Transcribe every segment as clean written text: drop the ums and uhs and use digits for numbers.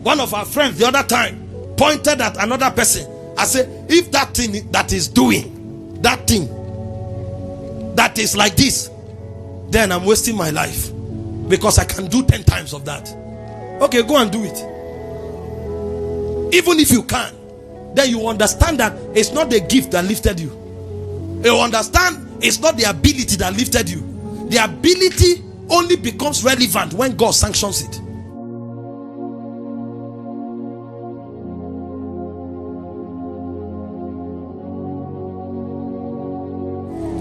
One of our friends the other time pointed at another person. I said, if that thing that is doing, that thing that is like this, then I'm wasting my life, because I can do 10 times of that. Okay, go and do it. Even if you can, then you understand that it's not the gift that lifted you. You understand it's not the ability that lifted you. The ability only becomes relevant when God sanctions it.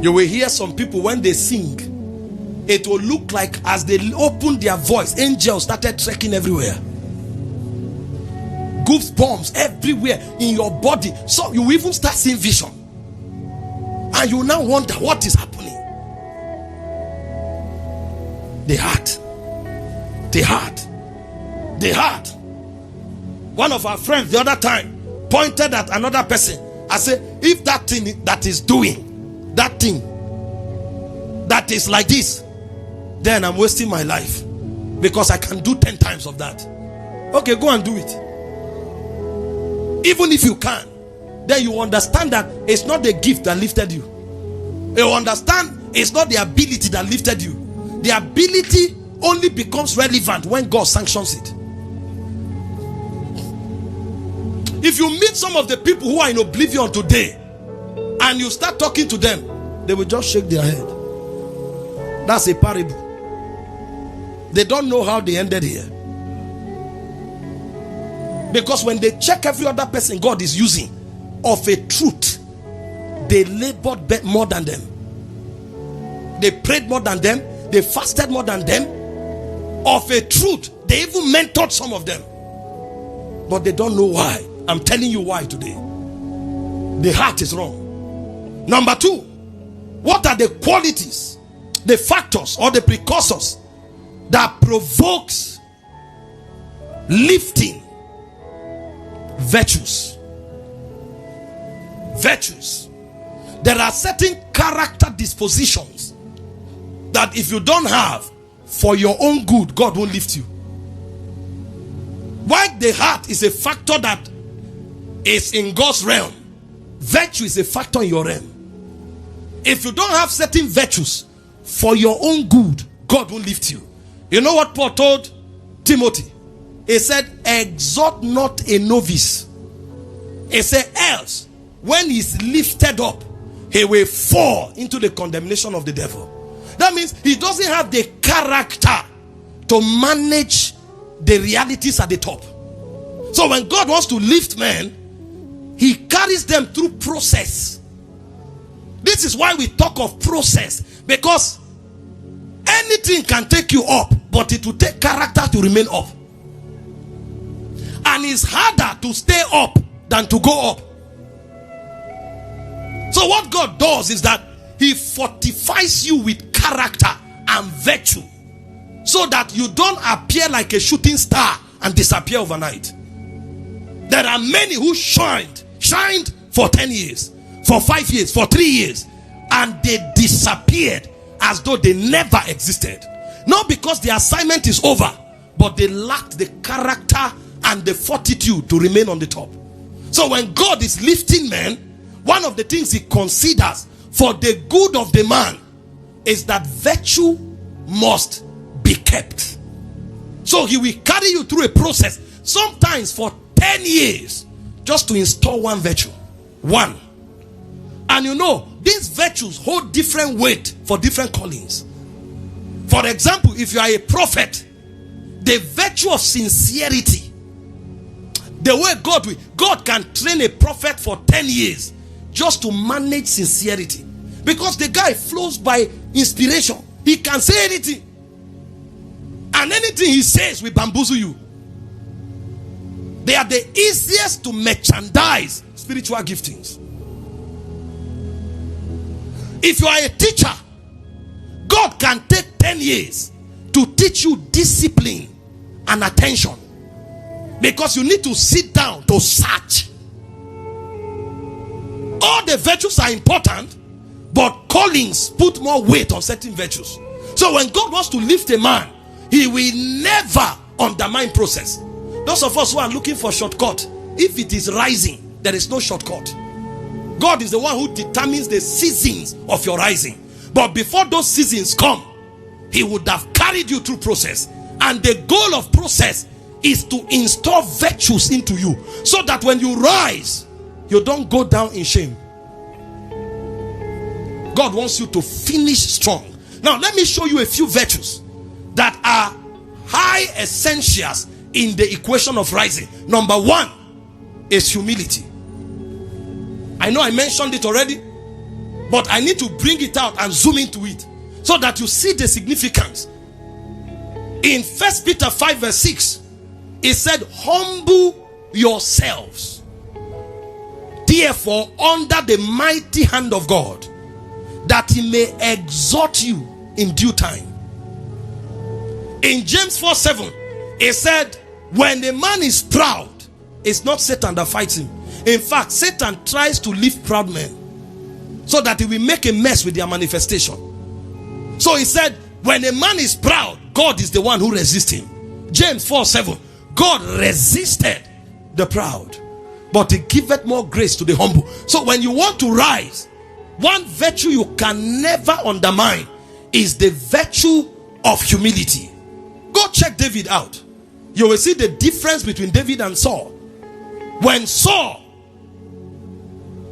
You will hear some people when they sing, it will look like as they opened their voice, angels started trekking everywhere. Goosebumps everywhere in your body. So you even start seeing vision. And you now wonder what is happening. The heart. The heart. The heart. One of our friends the other time pointed at another person. I said, if that thing that is doing, that thing that is like this, then I'm wasting my life, because I can do 10 times of that. Okay, go and do it. Even if you can, then you understand that it's not the gift that lifted you. You understand it's not the ability that lifted you. The ability only becomes relevant when God sanctions it. If you meet some of the people who are in oblivion today and you start talking to them, they will just shake their head. That's a parable. They don't know how they ended here. Because when they check every other person God is using of a truth, they labored more than them. They prayed more than them. They fasted more than them. Of a truth, they even mentored some of them. But they don't know why. I'm telling you why today. The heart is wrong. Number 2, what are the qualities, the factors or the precursors that provokes lifting? Virtues. Virtues. There are certain character dispositions that if you don't have, for your own good, God won't lift you. While the heart is a factor that is in God's realm, virtue is a factor in your realm. If you don't have certain virtues, for your own good, God won't lift you. You know what Paul told Timothy? He said, exhort not a novice. He said, else, when he's lifted up, he will fall into the condemnation of the devil. That means he doesn't have the character to manage the realities at the top. So when God wants to lift men, he carries them through process. This is why we talk of process, because anything can take you up, but it will take character to remain up. And it's harder to stay up than to go up. So what God does is that he fortifies you with character and virtue, so that you don't appear like a shooting star and disappear overnight. There are many who shined for 10 years, for 5 years, for 3 years, and they disappeared as though they never existed. Not because the assignment is over, but they lacked the character and the fortitude to remain on the top. So when God is lifting men, one of the things he considers for the good of the man is that virtue must be kept. So he will carry you through a process, sometimes for 10 years, just to install one virtue. One. And you know, these virtues hold different weight for different callings. For example, if you are a prophet, the virtue of sincerity, the way God can train a prophet for 10 years just to manage sincerity, because the guy flows by inspiration. He can say anything, and anything he says will bamboozle you. They are the easiest to merchandise spiritual giftings. If you are a teacher, God can take 10 years to teach you discipline and attention, because you need to sit down to search. All the virtues are important, but callings put more weight on certain virtues. So when God wants to lift a man, he will never undermine process. Those of us who are looking for shortcut, if it is rising, there is no shortcut. God is the one who determines the seasons of your rising. But before those seasons come, he would have carried you through process. And the goal of process is to install virtues into you, so that when you rise, you don't go down in shame. God wants you to finish strong. Now let me show you a few virtues that are high essentials in the equation of rising. Number one is humility. I know I mentioned it already, but I need to bring it out and zoom into it so that you see the significance. In 1 Peter 5 verse 6, it said, humble yourselves therefore under the mighty hand of God, that he may exhort you in due time. In James 4:7, it said, when a man is proud, it's not Satan that fights him. In fact, Satan tries to lift proud men so that he will make a mess with their manifestation. So he said, when a man is proud, God is the one who resists him. James 4:7, God resisted the proud, but he giveth more grace to the humble. So when you want to rise, one virtue you can never undermine is the virtue of humility. Go check David out. You will see the difference between David and Saul. When Saul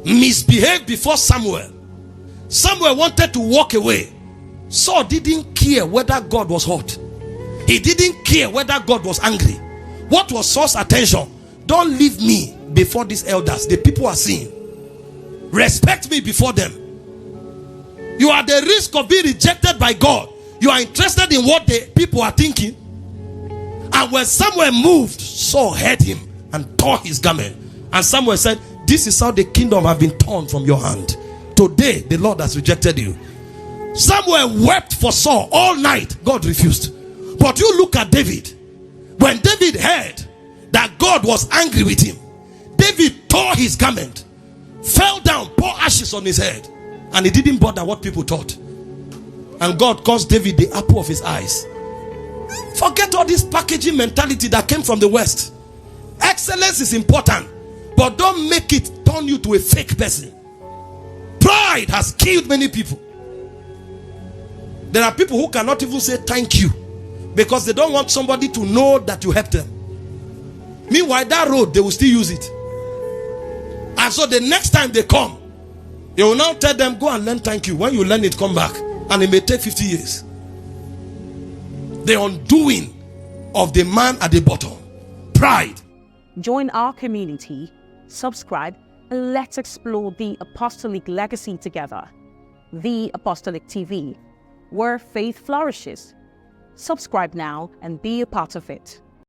misbehaved before Samuel, Samuel wanted to walk away. Saul didn't care whether God was hot. He didn't care whether God was angry. What was Saul's attention? Don't leave me before these elders. The people are seeing. Respect me before them. You are at the risk of being rejected by God. You are interested in what the people are thinking. And when Samuel moved, Saul heard him and tore his garment. And Samuel said, this is how the kingdom have been torn from your hand. Today the Lord has rejected you. Samuel wept for Saul all night. God refused. But you look at David. When David heard that God was angry with him, David tore his garment, fell down, poured ashes on his head, and he didn't bother what people thought. And God caused David the apple of his eyes. Forget all this packaging mentality that came from the West. Excellence is important, but don't make it turn you to a fake person. Pride has killed many people. There are people who cannot even say thank you because they don't want somebody to know that you helped them. Meanwhile, that road, they will still use it. And so the next time they come, you will now tell them, go and learn thank you. When you learn it, come back. And it may take 50 years. The undoing of the man at the bottom. Pride. Join our community, subscribe, and let's explore the apostolic legacy together. The Apostolic TV, where faith flourishes. Subscribe now and be a part of it.